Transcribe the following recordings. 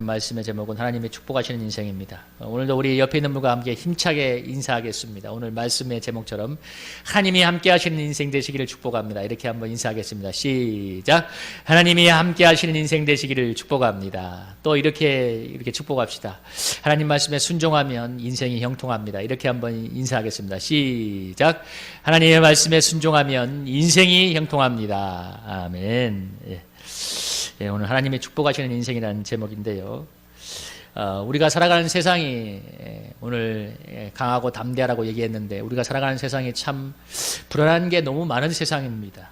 말씀의 제목은 하나님의 축복하시는 인생입니다. 오늘도 우리 옆에 있는 분과 함께 힘차게 인사하겠습니다. 오늘 말씀의 제목처럼 하나님이 함께 하시는 인생 되시기를 축복합니다. 이렇게 한번 인사하겠습니다. 시작. 하나님이 함께 하시는 인생 되시기를 축복합니다. 또 이렇게 축복합시다. 하나님 말씀에 순종하면 인생이 형통합니다. 이렇게 한번 인사하겠습니다. 시작. 하나님의 말씀에 순종하면 인생이 형통합니다. 아멘. 오늘 하나님의 축복하시는 인생이라는 제목인데요. 우리가 살아가는 세상이 오늘 강하고 담대하라고 얘기했는데 우리가 살아가는 세상이 참 불안한 게 너무 많은 세상입니다.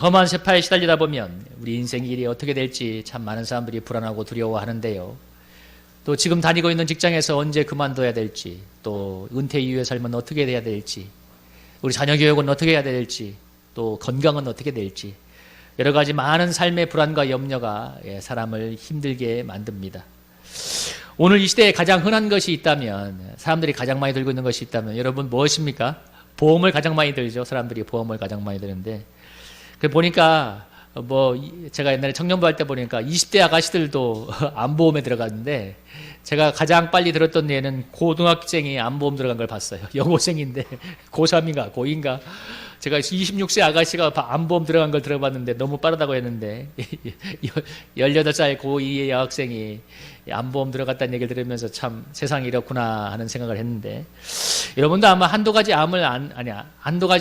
험한 세파에 시달리다 보면 우리 인생 길이 어떻게 될지 참 많은 사람들이 불안하고 두려워하는데요. 또 지금 다니고 있는 직장에서 언제 그만둬야 될지, 또 은퇴 이후의 삶은 어떻게 돼야 될지, 우리 자녀 교육은 어떻게 해야 될지, 또 건강은 어떻게 될지, 여러 가지 많은 삶의 불안과 염려가 사람을 힘들게 만듭니다. 오늘 이 시대에 가장 흔한 것이 있다면, 사람들이 가장 많이 들고 있는 것이 있다면 여러분 무엇입니까? 보험을 가장 많이 들죠. 사람들이 보험을 가장 많이 드는데, 보니까 제가 옛날에 청년부 할 때 보니까 20대 아가씨들도 암보험에 들어갔는데, 제가 가장 빨리 들었던 예는 고등학생이 암보험 들어간 걸 봤어요. 여고생인데 고3인가 고2인가, 제가 26세 아가씨가 암보험 들어간 걸 들어봤는데 너무 빠르다고 했는데 18살 고2의 여학생이 암보험 들어갔다는 얘기를 들으면서 참 세상이 이렇구나 하는 생각을 했는데, 여러분도 아마 한두 가지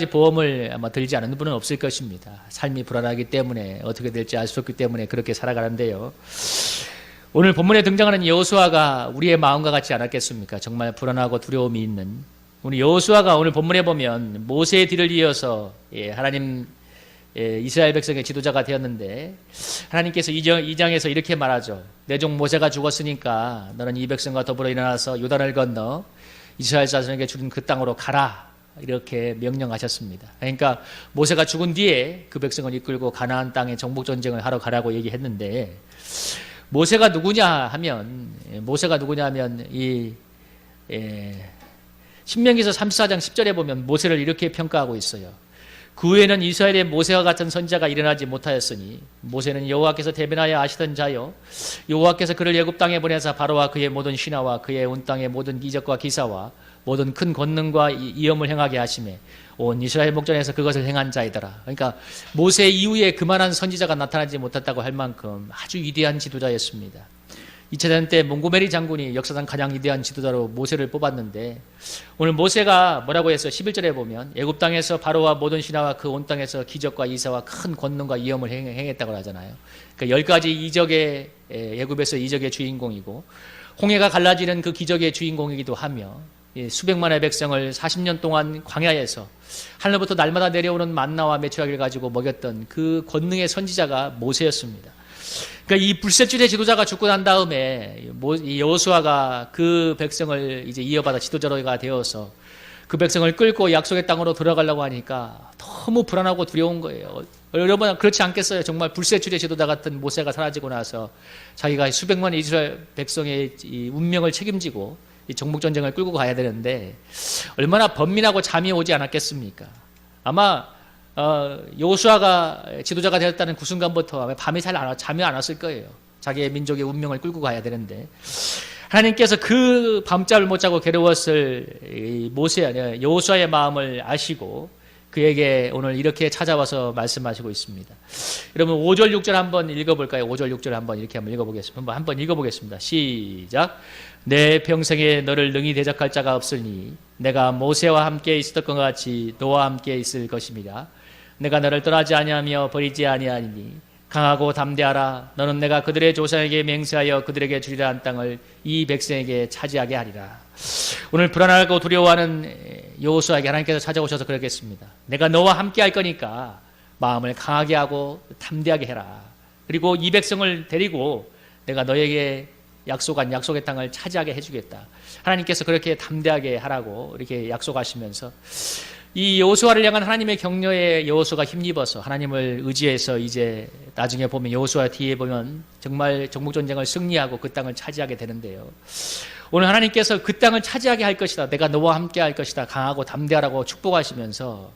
보험을 아마 들지 않은 분은 없을 것입니다. 삶이 불안하기 때문에, 어떻게 될지 알 수 없기 때문에 그렇게 살아가는데요. 오늘 본문에 등장하는 여호수아가 우리의 마음과 같지 않았겠습니까? 정말 불안하고 두려움이 있는 우리 여호수아가 오늘 본문에 보면 모세의 뒤를 이어서 하나님 이스라엘 백성의 지도자가 되었는데, 하나님께서 2장에서 이렇게 말하죠. 내 종 모세가 죽었으니까 너는 이 백성과 더불어 일어나서 요단을 건너 이스라엘 자손에게 주는 그 땅으로 가라, 이렇게 명령하셨습니다. 그러니까 모세가 죽은 뒤에 그 백성을 이끌고 가나안 땅에 정복 전쟁을 하러 가라고 얘기했는데, 모세가 누구냐 하면 신명기서 34장 10절에 보면 모세를 이렇게 평가하고 있어요. 그 후에는 이스라엘의 모세와 같은 선지자가 일어나지 못하였으니 모세는 여호와께서 대변하여 아시던 자요, 여호와께서 그를 애굽 땅에 보내사 바로와 그의 모든 신하와 그의 온 땅의 모든 기적과 기사와 모든 큰 권능과 이엄을 행하게 하시매 온 이스라엘 목전에서 그것을 행한 자이더라. 그러니까 모세 이후에 그만한 선지자가 나타나지 못했다고 할 만큼 아주 위대한 지도자였습니다. 2차 대전 때 몽고메리 장군이 역사상 가장 위대한 지도자로 모세를 뽑았는데, 오늘 모세가 뭐라고 해서 11절에 보면 애굽 땅에서 바로와 모든 신하와 그 온 땅에서 기적과 이사와 큰 권능과 위엄을 행했다고 하잖아요. 그러니까 10가지 이적의, 애굽에서 이적의 주인공이고 홍해가 갈라지는 그 기적의 주인공이기도 하며, 수백만의 백성을 40년 동안 광야에서 하늘부터 날마다 내려오는 만나와 메추라기를 가지고 먹였던 그 권능의 선지자가 모세였습니다. 그러니까 이 불세출의 지도자가 죽고 난 다음에 여호수아가 그 백성을 이제 이어받아 지도자가 되어서 그 백성을 끌고 약속의 땅으로 들어가려고 하니까 너무 불안하고 두려운 거예요. 여러분 그렇지 않겠어요? 정말 불세출의 지도자 같은 모세가 사라지고 나서 자기가 수백만 이스라엘 백성의 이 운명을 책임지고 이 정복전쟁을 끌고 가야 되는데 얼마나 번민하고 잠이 오지 않았겠습니까? 아마 여호수아가 지도자가 되었다는 그 순간부터 밤이 잠이 안 왔을 거예요. 자기의 민족의 운명을 끌고 가야 되는데, 하나님께서 그 밤잠을 못 자고 괴로웠을 여호수아의 마음을 아시고 그에게 오늘 이렇게 찾아와서 말씀하시고 있습니다. 여러분 5절 6절 한번 읽어볼까요? 5절 6절 한번 읽어보겠습니다. 한번 읽어보겠습니다. 시작. 내 평생에 너를 능히 대적할 자가 없으니 내가 모세와 함께 있었던 것 같이 너와 함께 있을 것입니다. 내가 너를 떠나지 아니하며 버리지 아니하니 강하고 담대하라. 너는 내가 그들의 조상에게 맹세하여 그들에게 주리라 한 땅을 이 백성에게 차지하게 하리라. 오늘 불안하고 두려워하는 여호수아에게 하나님께서 찾아오셔서 그러겠습니다. 내가 너와 함께 할 거니까 마음을 강하게 하고 담대하게 해라. 그리고 이 백성을 데리고 내가 너에게 약속한 약속의 땅을 차지하게 해주겠다. 하나님께서 그렇게 담대하게 하라고 이렇게 약속하시면서 이 여호수아를 향한 하나님의 격려에 여호수아가 힘입어서 하나님을 의지해서 이제 나중에 보면 여호수아 뒤에 보면 정말 정복전쟁을 승리하고 그 땅을 차지하게 되는데요. 오늘 하나님께서 그 땅을 차지하게 할 것이다. 내가 너와 함께 할 것이다. 강하고 담대하라고 축복하시면서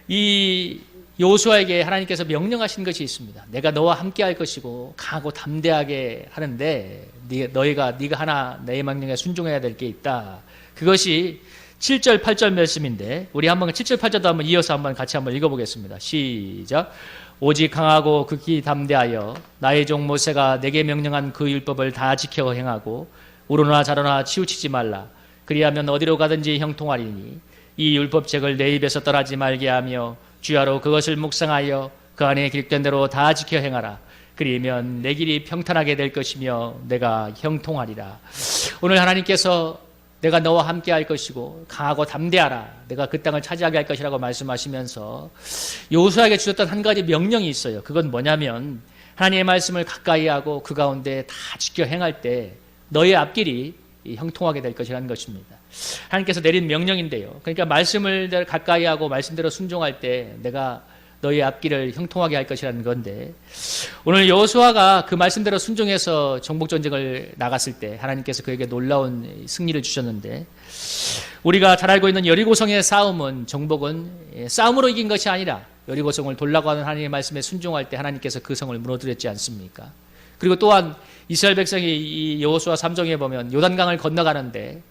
이 여호수아에게 하나님께서 명령하신 것이 있습니다. 내가 너와 함께 할 것이고 강하고 담대하게 하는데 네가 하나 내 명령에 순종해야 될 게 있다. 그것이 7절 8절 말씀인데 우리 한번 7절 8절도 한번 이어서 한번 같이 한번 읽어보겠습니다. 시작. 오직 강하고 극히 담대하여 나의 종 모세가 내게 명령한 그 율법을 다 지켜 행하고 우로나 좌로나 치우치지 말라. 그리하면 어디로 가든지 형통하리니 이 율법책을 내 입에서 떠나지 말게 하며 주야로 그것을 묵상하여 그 안에 기록된 대로 다 지켜 행하라. 그리면 내 길이 평탄하게 될 것이며 내가 형통하리라. 오늘 하나님께서 내가 너와 함께 할 것이고 강하고 담대하라. 내가 그 땅을 차지하게 할 것이라고 말씀하시면서 여호수아에게 주셨던 한 가지 명령이 있어요. 그건 뭐냐면 하나님의 말씀을 가까이 하고 그 가운데 다 지켜 행할 때 너의 앞길이 형통하게 될 것이라는 것입니다. 하나님께서 내린 명령인데요. 그러니까 말씀을 가까이 하고 말씀대로 순종할 때 내가 너의 앞길을 형통하게 할 것이라는 건데 오늘 여호수아가 그 말씀대로 순종해서 정복전쟁을 나갔을 때 하나님께서 그에게 놀라운 승리를 주셨는데 우리가 잘 알고 있는 여리고성의 싸움은 정복은 싸움으로 이긴 것이 아니라 여리고성을 돌라고 하는 하나님의 말씀에 순종할 때 하나님께서 그 성을 무너뜨렸지 않습니까? 그리고 또한 이스라엘 백성이 이 여호수아 3장에 보면 요단강을 건너가는데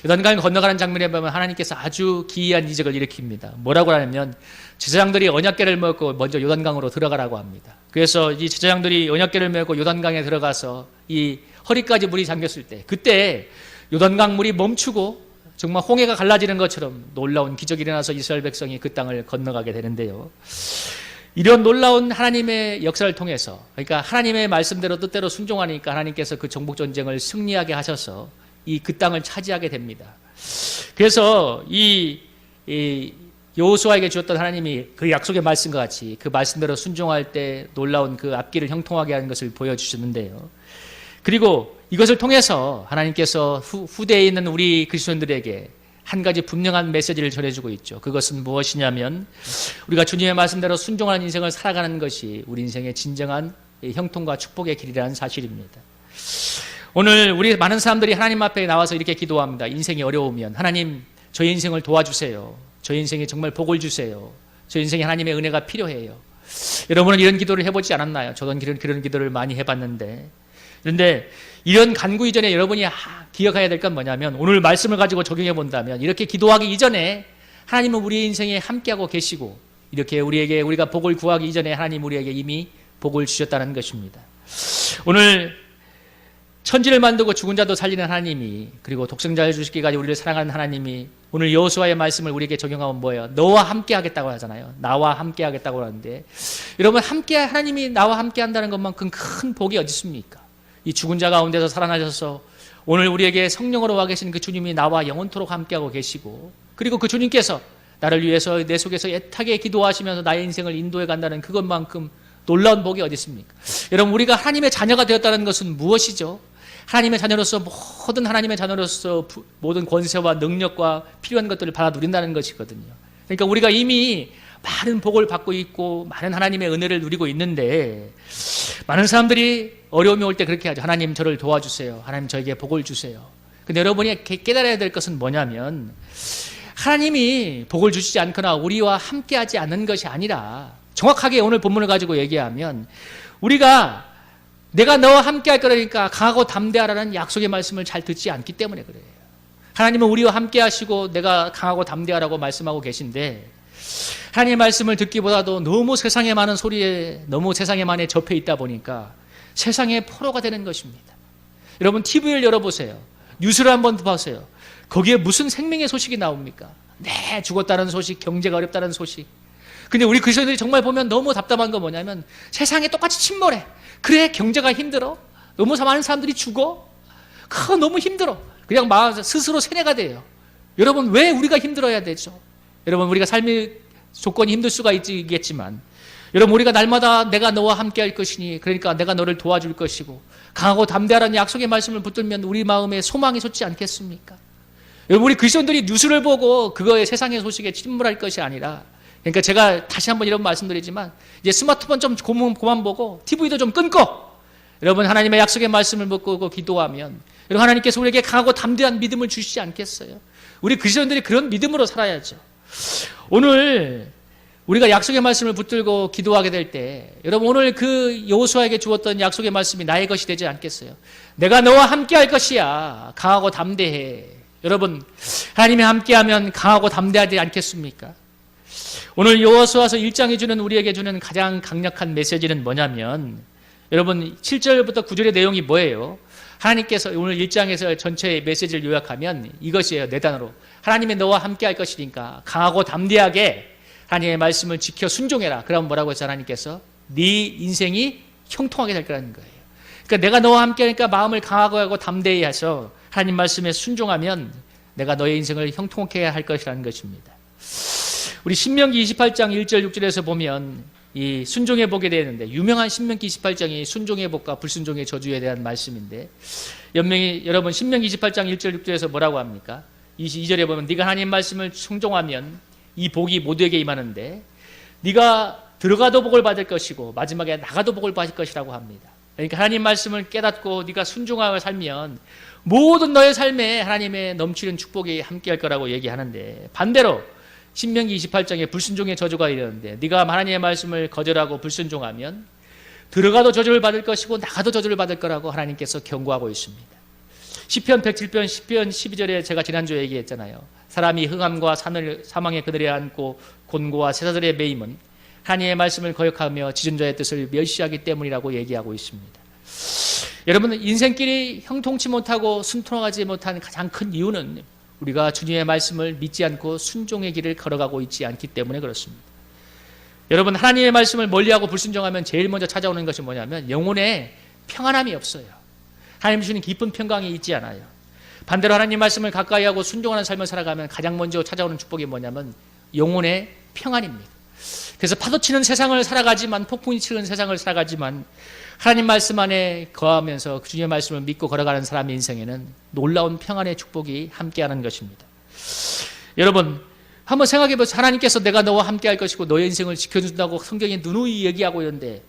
요단강을 건너가는 장면에 보면 하나님께서 아주 기이한 이적을 일으킵니다. 뭐라고 하냐면 제사장들이 언약궤를 메고 먼저 요단강으로 들어가라고 합니다. 그래서 이 제사장들이 언약궤를 메고 요단강에 들어가서 이 허리까지 물이 잠겼을 때 그때 요단강 물이 멈추고 정말 홍해가 갈라지는 것처럼 놀라운 기적이 일어나서 이스라엘 백성이 그 땅을 건너가게 되는데요. 이런 놀라운 하나님의 역사를 통해서 그러니까 하나님의 말씀대로 뜻대로 순종하니까 하나님께서 그 정복전쟁을 승리하게 하셔서 그 땅을 차지하게 됩니다. 그래서 이 여호수아에게 주었던 하나님이 그 약속의 말씀과 같이 그 말씀대로 순종할 때 놀라운 그 앞길을 형통하게 하는 것을 보여주셨는데요. 그리고 이것을 통해서 하나님께서 후대에 있는 우리 그리스도인들에게 한 가지 분명한 메시지를 전해주고 있죠. 그것은 무엇이냐면 우리가 주님의 말씀대로 순종하는 인생을 살아가는 것이 우리 인생의 진정한 형통과 축복의 길이라는 사실입니다. 오늘 우리 많은 사람들이 하나님 앞에 나와서 이렇게 기도합니다. 인생이 어려우면 하나님 저희 인생을 도와주세요. 저희 인생에 정말 복을 주세요. 저희 인생에 하나님의 은혜가 필요해요. 여러분은 이런 기도를 해보지 않았나요? 저도 그런 기도를 많이 해봤는데 그런데 이런 간구 이전에 여러분이 기억해야 될 건 뭐냐면 오늘 말씀을 가지고 적용해 본다면 이렇게 기도하기 이전에 하나님은 우리의 인생에 함께하고 계시고 이렇게 우리가 복을 구하기 이전에 하나님 우리에게 이미 복을 주셨다는 것입니다. 오늘 천지를 만들고 죽은 자도 살리는 하나님이 그리고 독생자를 주시기까지 우리를 사랑하는 하나님이 오늘 여호수아의 말씀을 우리에게 적용하면 뭐예요? 너와 함께 하겠다고 하잖아요. 나와 함께 하겠다고 하는데 여러분 하나님이 나와 함께 한다는 것만큼 큰 복이 어디 있습니까? 이 죽은 자 가운데서 살아나셔서 오늘 우리에게 성령으로 와 계신 그 주님이 나와 영원토록 함께하고 계시고 그리고 그 주님께서 나를 위해서 내 속에서 애타게 기도하시면서 나의 인생을 인도해 간다는 그것만큼 놀라운 복이 어디 있습니까? 여러분 우리가 하나님의 자녀가 되었다는 것은 무엇이죠? 하나님의 자녀로서 모든 하나님의 자녀로서 모든 권세와 능력과 필요한 것들을 받아 누린다는 것이거든요. 그러니까 우리가 이미 많은 복을 받고 있고 많은 하나님의 은혜를 누리고 있는데 많은 사람들이 어려움이 올 때 그렇게 하죠. 하나님 저를 도와주세요. 하나님 저에게 복을 주세요. 근데 여러분이 깨달아야 될 것은 뭐냐면 하나님이 복을 주시지 않거나 우리와 함께하지 않는 것이 아니라 정확하게 오늘 본문을 가지고 얘기하면 우리가 내가 너와 함께할 거라니까 강하고 담대하라는 약속의 말씀을 잘 듣지 않기 때문에 그래요. 하나님은 우리와 함께하시고 내가 강하고 담대하라고 말씀하고 계신데 하나님의 말씀을 듣기보다도 너무 세상에 많은 소리에 너무 세상에 많이 접해 있다 보니까 세상의 포로가 되는 것입니다. 여러분 TV를 열어보세요. 뉴스를 한번 보세요. 거기에 무슨 생명의 소식이 나옵니까? 네, 죽었다는 소식, 경제가 어렵다는 소식. 근데 우리 그리스도인들이 정말 보면 너무 답답한 거 뭐냐면 세상에 똑같이 침몰해. 그래, 경제가 힘들어. 너무 많은 사람들이 죽어. 너무 힘들어. 그냥 스스로 세뇌가 돼요. 여러분 왜 우리가 힘들어야 되죠? 여러분 우리가 삶의 조건이 힘들 수가 있겠지만 여러분 우리가 날마다 내가 너와 함께 할 것이니 그러니까 내가 너를 도와줄 것이고 강하고 담대하라는 약속의 말씀을 붙들면 우리 마음에 소망이 솟지 않겠습니까? 여러분 우리 그리스도인들이 뉴스를 보고 그거에 세상의 소식에 침몰할 것이 아니라 그러니까 제가 다시 한번 이런 말씀드리지만 이제 스마트폰 좀 그만 보고 TV도 좀 끊고 여러분 하나님의 약속의 말씀을 듣고 기도하면 여러분 하나님께서 우리에게 강하고 담대한 믿음을 주시지 않겠어요? 우리 그리스도인들이 그런 믿음으로 살아야죠. 오늘 우리가 약속의 말씀을 붙들고 기도하게 될 때 여러분 오늘 그 여호수아에게 주었던 약속의 말씀이 나의 것이 되지 않겠어요? 내가 너와 함께 할 것이야. 강하고 담대해. 여러분 하나님이 함께하면 강하고 담대하지 않겠습니까? 오늘 여호수아서 1장이 주는 우리에게 주는 가장 강력한 메시지는 뭐냐면 여러분 7절부터 9절의 내용이 뭐예요? 하나님께서 오늘 1장에서 전체의 메시지를 요약하면 이것이에요. 네 단어로. 하나님이 너와 함께 할 것이니까 강하고 담대하게 하나님의 말씀을 지켜 순종해라. 그러면 뭐라고 해서 하나님께서 네 인생이 형통하게 될 거라는 거예요. 그러니까 내가 너와 함께 하니까 마음을 강하고 하고 담대히 해서 하나님 말씀에 순종하면 내가 너의 인생을 형통하게 할 것이라는 것입니다. 우리 신명기 28장 1절 6절에서 보면 이 순종의 복에 대했는데 유명한 신명기 28장이 순종의 복과 불순종의 저주에 대한 말씀인데 여러분 신명기 28장 1절 6절에서 뭐라고 합니까? 22절에 보면 네가 하나님 말씀을 순종하면 이 복이 모두에게 임하는데 네가 들어가도 복을 받을 것이고 마지막에 나가도 복을 받을 것이라고 합니다. 그러니까 하나님 말씀을 깨닫고 네가 순종하며 살면 모든 너의 삶에 하나님의 넘치는 축복이 함께할 거라고 얘기하는데 반대로 신명기 28장에 불순종의 저주가 이르는데 네가 하나님의 말씀을 거절하고 불순종하면 들어가도 저주를 받을 것이고 나가도 저주를 받을 거라고 하나님께서 경고하고 있습니다. 시편 107편 10편 12절에 제가 지난주에 얘기했잖아요. 사람이 흥함과 사망의 그늘에 앉고 곤고와 쇠사슬에 매임은 하나님의 말씀을 거역하며 지존자의 뜻을 멸시하기 때문이라고 얘기하고 있습니다. 여러분 인생길이 형통치 못하고 순통하지 못한 가장 큰 이유는 우리가 주님의 말씀을 믿지 않고 순종의 길을 걸어가고 있지 않기 때문에 그렇습니다. 여러분 하나님의 말씀을 멀리하고 불순종하면 제일 먼저 찾아오는 것이 뭐냐면 영혼에 평안함이 없어요. 하나님 주시는 깊은 평강이 있지 않아요. 반대로 하나님 말씀을 가까이 하고 순종하는 삶을 살아가면 가장 먼저 찾아오는 축복이 뭐냐면 영혼의 평안입니다. 그래서 파도치는 세상을 살아가지만 폭풍이 치는 세상을 살아가지만 하나님 말씀 안에 거하면서 주님의 말씀을 믿고 걸어가는 사람의 인생에는 놀라운 평안의 축복이 함께하는 것입니다. 여러분 한번 생각해 보세요. 하나님께서 내가 너와 함께할 것이고 너의 인생을 지켜준다고 성경에 누누이 얘기하고 있는데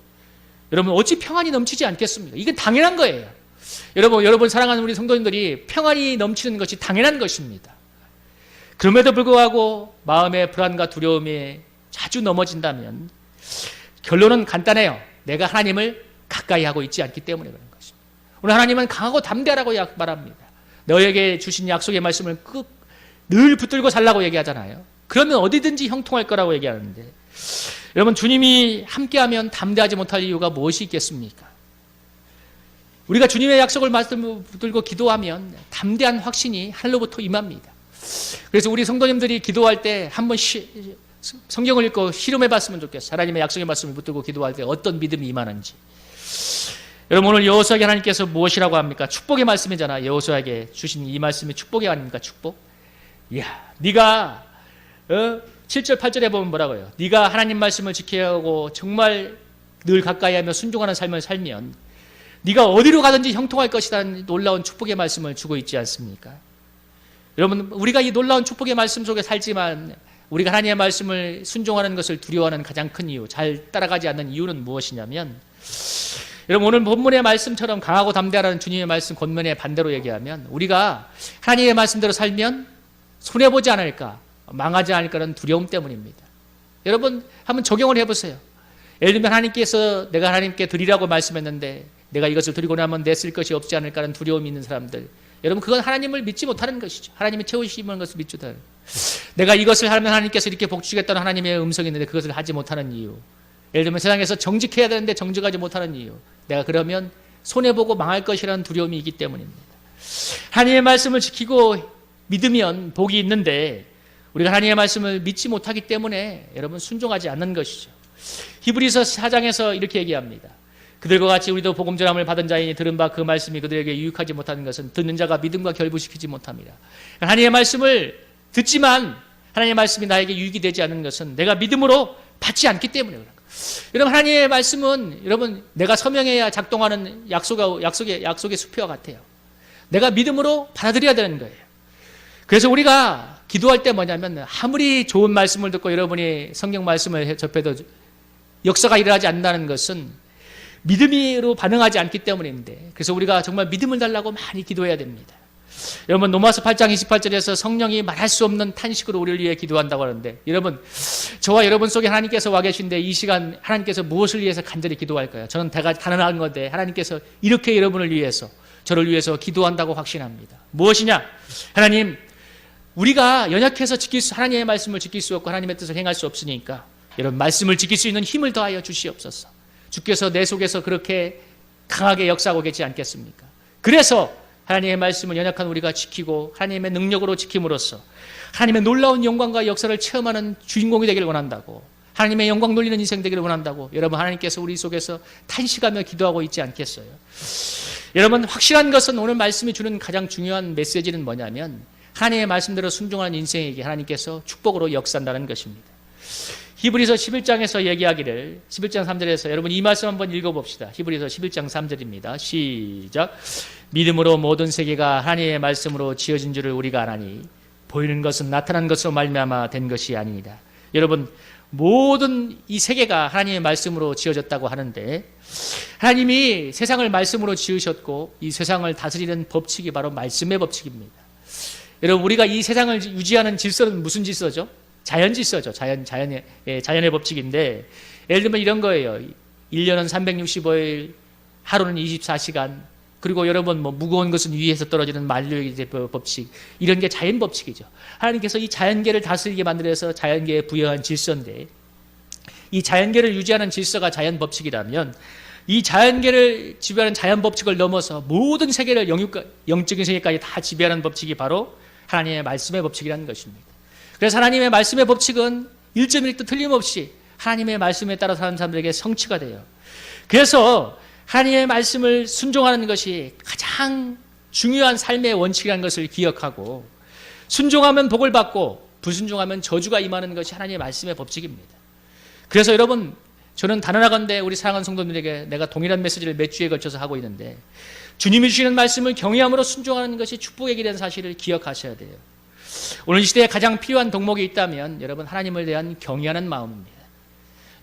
여러분 어찌 평안이 넘치지 않겠습니까? 이건 당연한 거예요. 여러분 사랑하는 우리 성도님들이 평안이 넘치는 것이 당연한 것입니다. 그럼에도 불구하고 마음의 불안과 두려움에 자주 넘어진다면 결론은 간단해요. 내가 하나님을 가까이 하고 있지 않기 때문에 그런 것입니다. 오늘 하나님은 강하고 담대하라고 말합니다. 너에게 주신 약속의 말씀을 늘 붙들고 살라고 얘기하잖아요. 그러면 어디든지 형통할 거라고 얘기하는데 여러분 주님이 함께하면 담대하지 못할 이유가 무엇이 있겠습니까? 우리가 주님의 약속을 붙들고 기도하면 담대한 확신이 하늘로부터 임합니다. 그래서 우리 성도님들이 기도할 때 한번 성경을 읽고 실험해 봤으면 좋겠어요. 하나님의 약속의 말씀을 붙들고 기도할 때 어떤 믿음이 임하는지. 여러분 오늘 여호수아에게 하나님께서 무엇이라고 합니까? 축복의 말씀이잖아. 여호수아에게 주신 이 말씀이 축복이 아닙니까? 축복. 이야, 네가 7절 8절에 보면 뭐라고요? 네가 하나님 말씀을 지켜야 하고 정말 늘 가까이 하며 순종하는 삶을 살면 네가 어디로 가든지 형통할 것이라는 놀라운 축복의 말씀을 주고 있지 않습니까? 여러분 우리가 이 놀라운 축복의 말씀 속에 살지만 우리가 하나님의 말씀을 순종하는 것을 두려워하는 가장 큰 이유, 잘 따라가지 않는 이유는 무엇이냐면 여러분 오늘 본문의 말씀처럼 강하고 담대하라는 주님의 말씀 권면에 반대로 얘기하면 우리가 하나님의 말씀대로 살면 손해보지 않을까, 망하지 않을까라는 두려움 때문입니다. 여러분 한번 적용을 해보세요. 예를 들면 하나님께서 내가 하나님께 드리라고 말씀했는데 내가 이것을 드리고 나면 내 쓸 것이 없지 않을까라는 두려움이 있는 사람들, 여러분 그건 하나님을 믿지 못하는 것이죠. 하나님이 채우시는 것을 믿지 못하는. 내가 이것을 하면 하나님께서 이렇게 복 주겠다는 하나님의 음성이 있는데 그것을 하지 못하는 이유, 예를 들면 세상에서 정직해야 되는데 정직하지 못하는 이유, 내가 그러면 손해보고 망할 것이라는 두려움이 있기 때문입니다. 하나님의 말씀을 지키고 믿으면 복이 있는데 우리가 하나님의 말씀을 믿지 못하기 때문에 여러분 순종하지 않는 것이죠. 히브리서 4장에서 이렇게 얘기합니다. 그들과 같이 우리도 복음 전함을 받은 자이니 들은 바 그 말씀이 그들에게 유익하지 못하는 것은 듣는 자가 믿음과 결부시키지 못합니다. 하나님의 말씀을 듣지만 하나님의 말씀이 나에게 유익이 되지 않는 것은 내가 믿음으로 받지 않기 때문에 그런 거예요. 여러분 하나님의 말씀은 여러분 내가 서명해야 작동하는 약속의 수표와 같아요. 내가 믿음으로 받아들여야 되는 거예요. 그래서 우리가 기도할 때 뭐냐면 아무리 좋은 말씀을 듣고 여러분이 성경 말씀을 접해도 역사가 일어나지 않는다는 것은 믿음으로 반응하지 않기 때문인데, 그래서 우리가 정말 믿음을 달라고 많이 기도해야 됩니다. 여러분 로마서 8장 28절에서 성령이 말할 수 없는 탄식으로 우리를 위해 기도한다고 하는데, 여러분 저와 여러분 속에 하나님께서 와 계신데 이 시간 하나님께서 무엇을 위해서 간절히 기도할까요? 저는 단언한 건데 하나님께서 이렇게 여러분을 위해서, 저를 위해서 기도한다고 확신합니다. 무엇이냐? 하나님, 우리가 연약해서 하나님의 말씀을 지킬 수 없고 하나님의 뜻을 행할 수 없으니까 여러분 말씀을 지킬 수 있는 힘을 더하여 주시옵소서. 주께서 내 속에서 그렇게 강하게 역사하고 계시지 않겠습니까? 그래서 하나님의 말씀을 연약한 우리가 지키고 하나님의 능력으로 지킴으로써 하나님의 놀라운 영광과 역사를 체험하는 주인공이 되기를 원한다고, 하나님의 영광 돌리는 인생 되기를 원한다고 여러분 하나님께서 우리 속에서 탄식하며 기도하고 있지 않겠어요? 여러분 확실한 것은 오늘 말씀이 주는 가장 중요한 메시지는 뭐냐면 하나님의 말씀대로 순종하는 인생에게 하나님께서 축복으로 역사한다는 것입니다. 히브리서 11장에서 얘기하기를 11장 3절에서 여러분 이 말씀 한번 읽어봅시다. 히브리서 11장 3절입니다. 시작. 믿음으로 모든 세계가 하나님의 말씀으로 지어진 줄을 우리가 아나니 보이는 것은 나타난 것으로 말미암아 된 것이 아닙니다. 여러분 모든 이 세계가 하나님의 말씀으로 지어졌다고 하는데 하나님이 세상을 말씀으로 지으셨고 이 세상을 다스리는 법칙이 바로 말씀의 법칙입니다. 여러분 우리가 이 세상을 유지하는 질서는 무슨 질서죠? 자연 질서죠. 자연의 법칙인데 예를 들면 이런 거예요. 1년은 365일, 하루는 24시간, 그리고 여러분 뭐 무거운 것은 위에서 떨어지는 만류의 법칙, 이런 게 자연 법칙이죠. 하나님께서 이 자연계를 다스리게 만들어서 자연계에 부여한 질서인데 이 자연계를 유지하는 질서가 자연 법칙이라면 이 자연계를 지배하는 자연 법칙을 넘어서 모든 세계를 영적인 세계까지 다 지배하는 법칙이 바로 하나님의 말씀의 법칙이라는 것입니다. 그래서 하나님의 말씀의 법칙은 1.1도 틀림없이 하나님의 말씀에 따라 사는 사람들에게 성취가 돼요. 그래서 하나님의 말씀을 순종하는 것이 가장 중요한 삶의 원칙이라는 것을 기억하고 순종하면 복을 받고 불순종하면 저주가 임하는 것이 하나님의 말씀의 법칙입니다. 그래서 여러분 저는 단언하건대 우리 사랑하는 성도들에게 내가 동일한 메시지를 몇 주에 걸쳐서 하고 있는데 주님이 주시는 말씀을 경외함으로 순종하는 것이 축복의 길이라는 사실을 기억하셔야 돼요. 오늘 이 시대에 가장 필요한 덕목이 있다면 여러분 하나님을 대한 경외하는 마음입니다.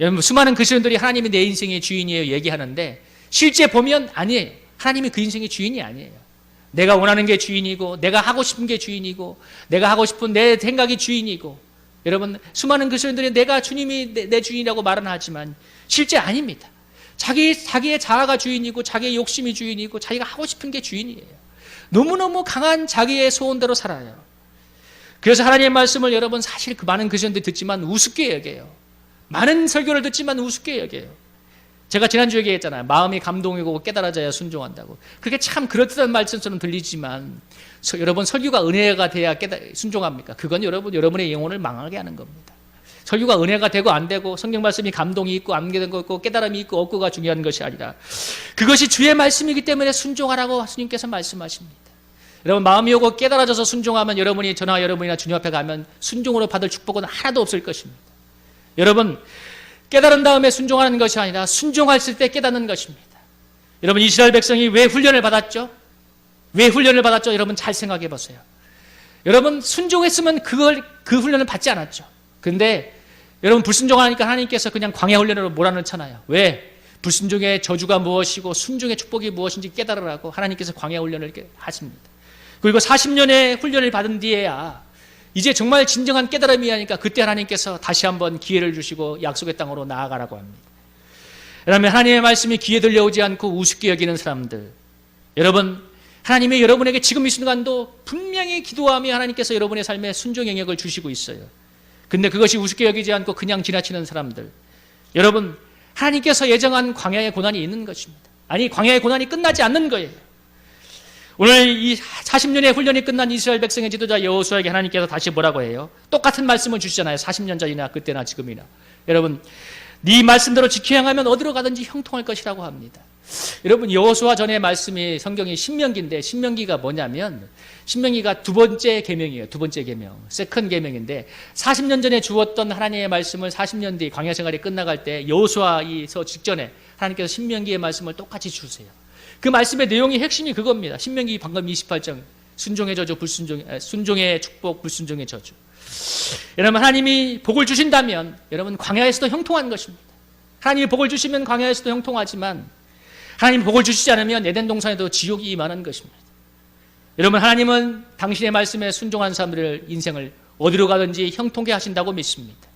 여러분 수많은 그리스도인들이 하나님이 내 인생의 주인이에요 얘기하는데 실제 보면 아니에요. 하나님이 그 인생의 주인이 아니에요. 내가 원하는 게 주인이고 내가 하고 싶은 게 주인이고 내가 하고 싶은 내 생각이 주인이고 여러분 수많은 그리스도인들이 내가 주님이 내 주인이라고 말은 하지만 실제 아닙니다. 자기의 자아가 주인이고 자기의 욕심이 주인이고 자기가 하고 싶은 게 주인이에요. 너무너무 강한 자기의 소원대로 살아요. 그래서 하나님의 말씀을 여러분 사실 그 많은 그리스도인들이 듣지만 우습게 여겨요. 많은 설교를 듣지만 우습게 여겨요. 제가 지난주에 얘기했잖아요. 마음이 감동이고 깨달아져야 순종한다고. 그게 참 그렇다는 말씀처럼 들리지만 여러분 설교가 은혜가 돼야 순종합니까? 그건 여러분의 영혼을 망하게 하는 겁니다. 설교가 은혜가 되고 안 되고 성경 말씀이 감동이 있고 안 되는 거 있고 깨달음이 있고 없고가 중요한 것이 아니라 그것이 주의 말씀이기 때문에 순종하라고 주님께서 말씀하십니다. 여러분 마음이 오고 깨달아져서 순종하면 여러분이 저나 여러분이나 주님 앞에 가면 순종으로 받을 축복은 하나도 없을 것입니다. 여러분 깨달은 다음에 순종하는 것이 아니라 순종했을 때 깨닫는 것입니다. 여러분 이스라엘 백성이 왜 훈련을 받았죠? 왜 훈련을 받았죠? 여러분 잘 생각해 보세요. 여러분 순종했으면 그 훈련을 받지 않았죠. 그런데 여러분 불순종하니까 하나님께서 그냥 광야 훈련으로 몰아넣잖아요. 왜? 불순종의 저주가 무엇이고 순종의 축복이 무엇인지 깨달으라고 하나님께서 광야 훈련을 하십니다. 그리고 40년의 훈련을 받은 뒤에야 이제 정말 진정한 깨달음이 하니까 그때 하나님께서 다시 한번 기회를 주시고 약속의 땅으로 나아가라고 합니다. 그러면 하나님의 말씀이 귀에 들려오지 않고 우습게 여기는 사람들, 여러분 하나님이 여러분에게 지금 이 순간도 분명히 기도하며 하나님께서 여러분의 삶에 순종 영역을 주시고 있어요. 근데 그것이 우습게 여기지 않고 그냥 지나치는 사람들, 여러분 하나님께서 예정한 광야의 고난이 있는 것입니다. 아니 광야의 고난이 끝나지 않는 거예요. 오늘 이 40년의 훈련이 끝난 이스라엘 백성의 지도자 여호수아에게 하나님께서 다시 뭐라고 해요? 똑같은 말씀을 주시잖아요. 40년 전이나 그때나 지금이나. 여러분 네 말씀대로 지켜 행하면 어디로 가든지 형통할 것이라고 합니다. 여러분 여호수아 전의 말씀이 성경이 신명기인데 신명기가 뭐냐면 신명기가 두 번째 계명이에요. 두 번째 계명. 세컨 계명인데 40년 전에 주었던 하나님의 말씀을 40년 뒤 광야 생활이 끝나갈 때 여호수아서 직전에 하나님께서 신명기의 말씀을 똑같이 주세요. 그 말씀의 내용이 핵심이 그겁니다. 신명기 방금 28장 순종의 저주, 순종의 축복, 불순종의 저주. 여러분 하나님이 복을 주신다면 여러분 광야에서도 형통한 것입니다. 하나님이 복을 주시면 광야에서도 형통하지만 하나님이 복을 주시지 않으면 에덴 동산에도 지옥이 임하는 것입니다. 여러분, 하나님은 당신의 말씀에 순종한 사람들의 인생을 어디로 가든지 형통케 하신다고 믿습니다.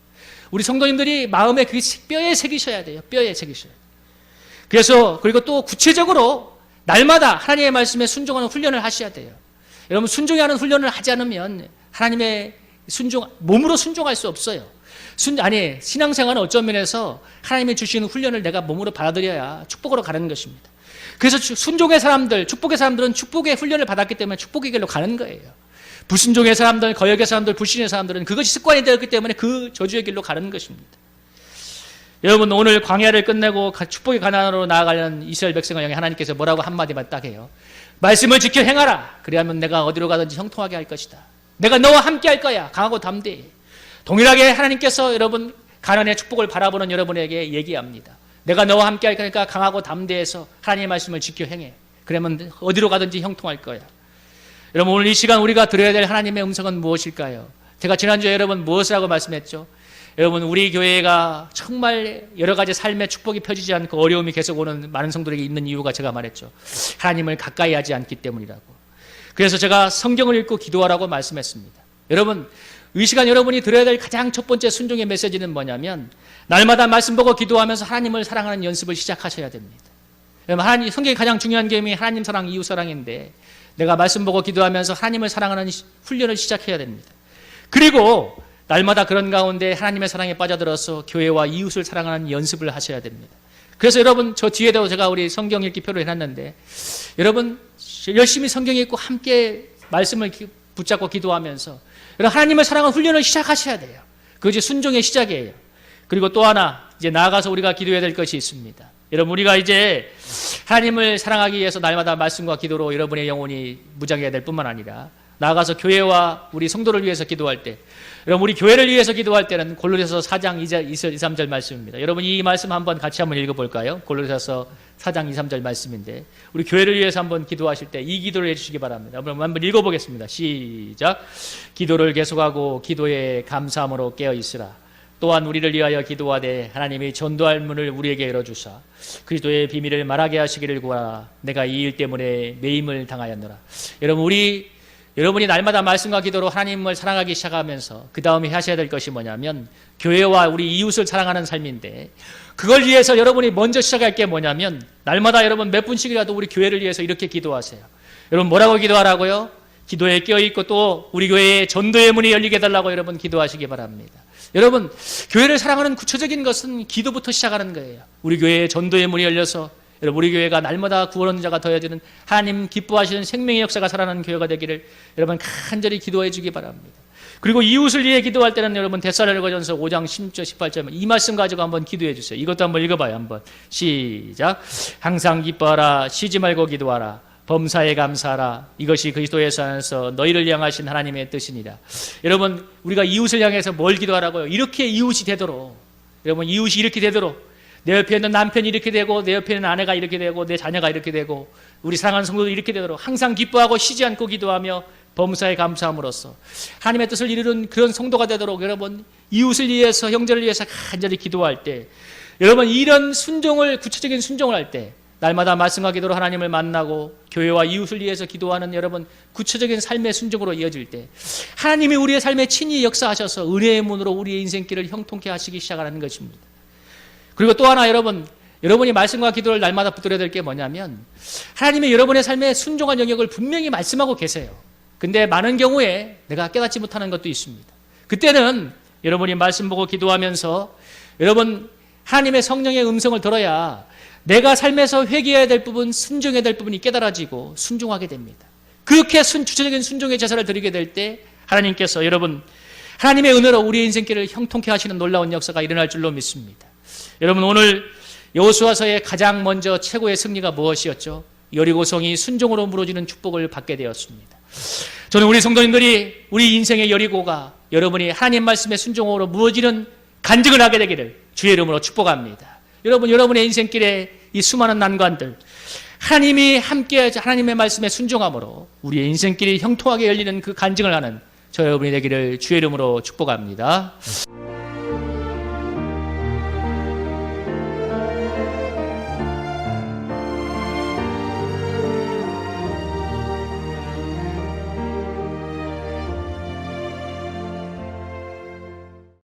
우리 성도님들이 마음에 그 뼈에 새기셔야 돼요. 뼈에 새기셔야 돼요. 그래서 그리고 또 구체적으로 날마다 하나님의 말씀에 순종하는 훈련을 하셔야 돼요. 여러분, 순종하는 훈련을 하지 않으면 하나님의 몸으로 순종할 수 없어요. 신앙생활은 어떤 면에서 하나님이 주시는 훈련을 내가 몸으로 받아들여야 축복으로 가는 것입니다. 그래서 순종의 사람들, 축복의 사람들은 축복의 훈련을 받았기 때문에 축복의 길로 가는 거예요. 불순종의 사람들, 거역의 사람들, 불신의 사람들은 그것이 습관이 되었기 때문에 그 저주의 길로 가는 것입니다. 여러분, 오늘 광야를 끝내고 축복의 가나안으로 나아가려는 이스라엘 백성을 향해 하나님께서 뭐라고 한마디만 딱 해요. 말씀을 지켜 행하라. 그래야만 내가 어디로 가든지 형통하게 할 것이다. 내가 너와 함께 할 거야. 강하고 담대히. 동일하게 하나님께서 여러분 가나안의 축복을 바라보는 여러분에게 얘기합니다. 내가 너와 함께 할 거니까 강하고 담대해서 하나님의 말씀을 지켜 행해. 그러면 어디로 가든지 형통할 거야. 여러분, 오늘 이 시간 우리가 들어야 될 하나님의 음성은 무엇일까요? 제가 지난주에 여러분 무엇을 하고 말씀했죠? 여러분, 우리 교회가 정말 여러 가지 삶의 축복이 펴지지 않고 어려움이 계속 오는 많은 성도들에게 있는 이유가 제가 말했죠. 하나님을 가까이 하지 않기 때문이라고. 그래서 제가 성경을 읽고 기도하라고 말씀했습니다. 여러분, 이 시간 여러분이 들어야 될 가장 첫 번째 순종의 메시지는 뭐냐면 날마다 말씀 보고 기도하면서 하나님을 사랑하는 연습을 시작하셔야 됩니다. 여러분, 성경의 가장 중요한 계명이 하나님 사랑, 이웃 사랑인데 내가 말씀 보고 기도하면서 하나님을 사랑하는 훈련을 시작해야 됩니다. 그리고 날마다 그런 가운데 하나님의 사랑에 빠져들어서 교회와 이웃을 사랑하는 연습을 하셔야 됩니다. 그래서 여러분, 저 뒤에도 제가 우리 성경 읽기표를 해놨는데 여러분 열심히 성경 읽고 함께 말씀을 붙잡고 기도하면서 하나님을 사랑하는 훈련을 시작하셔야 돼요. 그것이 순종의 시작이에요. 그리고 또 하나 이제 나아가서 우리가 기도해야 될 것이 있습니다. 여러분, 우리가 이제 하나님을 사랑하기 위해서 날마다 말씀과 기도로 여러분의 영혼이 무장해야 될 뿐만 아니라 나아가서 교회와 우리 성도를 위해서 기도할 때, 여러분 우리 교회를 위해서 기도할 때는 골로새서 4장 2, 3절 말씀입니다. 여러분 이 말씀 한번 같이 한번 읽어볼까요? 골로새서 4장 2, 3절 말씀인데 우리 교회를 위해서 한번 기도하실 때 이 기도를 해주시기 바랍니다. 한번 읽어보겠습니다. 시작. 기도를 계속하고 기도에 감사함으로 깨어있으라. 또한 우리를 위하여 기도하되 하나님이 전도할 문을 우리에게 열어주사 그리스도의 비밀을 말하게 하시기를 구하라. 내가 이 일 때문에 매임을 당하였노라. 여러분이 날마다 말씀과 기도로 하나님을 사랑하기 시작하면서 그 다음에 하셔야 될 것이 뭐냐면 교회와 우리 이웃을 사랑하는 삶인데 그걸 위해서 여러분이 먼저 시작할 게 뭐냐면 날마다 여러분 몇 분씩이라도 우리 교회를 위해서 이렇게 기도하세요. 여러분 뭐라고 기도하라고요? 기도에 깨어있고 또 우리 교회에 전도의 문이 열리게 해달라고 여러분 기도하시기 바랍니다. 여러분 교회를 사랑하는 구체적인 것은 기도부터 시작하는 거예요. 우리 교회에 전도의 문이 열려서 여러분 우리 교회가 날마다 구원 얻는 자가 더해지는 하나님 기뻐하시는 생명의 역사가 살아나는 교회가 되기를 여러분 간절히 기도해 주기 바랍니다. 그리고 이웃을 위해 기도할 때는 여러분 데살로니가전서 5장 16절 18절 이 말씀 가지고 한번 기도해 주세요. 이것도 한번 읽어봐요. 한번 시작. 항상 기뻐하라. 쉬지 말고 기도하라. 범사에 감사하라. 이것이 그리스도에서 안에서 너희를 향하신 하나님의 뜻이니라. 여러분 우리가 이웃을 향해서 뭘 기도하라고요? 이렇게 이웃이 되도록, 여러분 이웃이 이렇게 되도록, 내 옆에 있는 남편이 이렇게 되고 내 옆에 있는 아내가 이렇게 되고 내 자녀가 이렇게 되고 우리 사랑하는 성도도 이렇게 되도록 항상 기뻐하고 쉬지 않고 기도하며 범사에 감사함으로써 하나님의 뜻을 이루는 그런 성도가 되도록 여러분 이웃을 위해서 형제를 위해서 간절히 기도할 때, 여러분 이런 순종을 구체적인 순종을 할 때 날마다 말씀과 기도로 하나님을 만나고 교회와 이웃을 위해서 기도하는 여러분 구체적인 삶의 순종으로 이어질 때 하나님이 우리의 삶에 친히 역사하셔서 은혜의 문으로 우리의 인생길을 형통케 하시기 시작하는 것입니다. 그리고 또 하나 여러분이 말씀과 기도를 날마다 붙들어야 될 게 뭐냐면 하나님이 여러분의 삶에 순종한 영역을 분명히 말씀하고 계세요. 근데 많은 경우에 내가 깨닫지 못하는 것도 있습니다. 그때는 여러분이 말씀 보고 기도하면서 여러분 하나님의 성령의 음성을 들어야 내가 삶에서 회개해야 될 부분, 순종해야 될 부분이 깨달아지고 순종하게 됩니다. 그렇게 주체적인 순종의 제사를 드리게 될 때 하나님께서 여러분 하나님의 은혜로 우리의 인생길을 형통케 하시는 놀라운 역사가 일어날 줄로 믿습니다. 여러분 오늘 여호수아서의 가장 먼저 최고의 승리가 무엇이었죠? 여리고성이 순종으로 무너지는 축복을 받게 되었습니다. 저는 우리 성도님들이 우리 인생의 여리고가 여러분이 하나님 말씀의 순종으로 무너지는 간증을 하게 되기를 주의 이름으로 축복합니다. 여러분의 인생길에 이 수많은 난관들 하나님이 함께 하나님의 말씀에 순종함으로 우리의 인생길이 형통하게 열리는 그 간증을 하는 저 여러분이 되기를 주의 이름으로 축복합니다.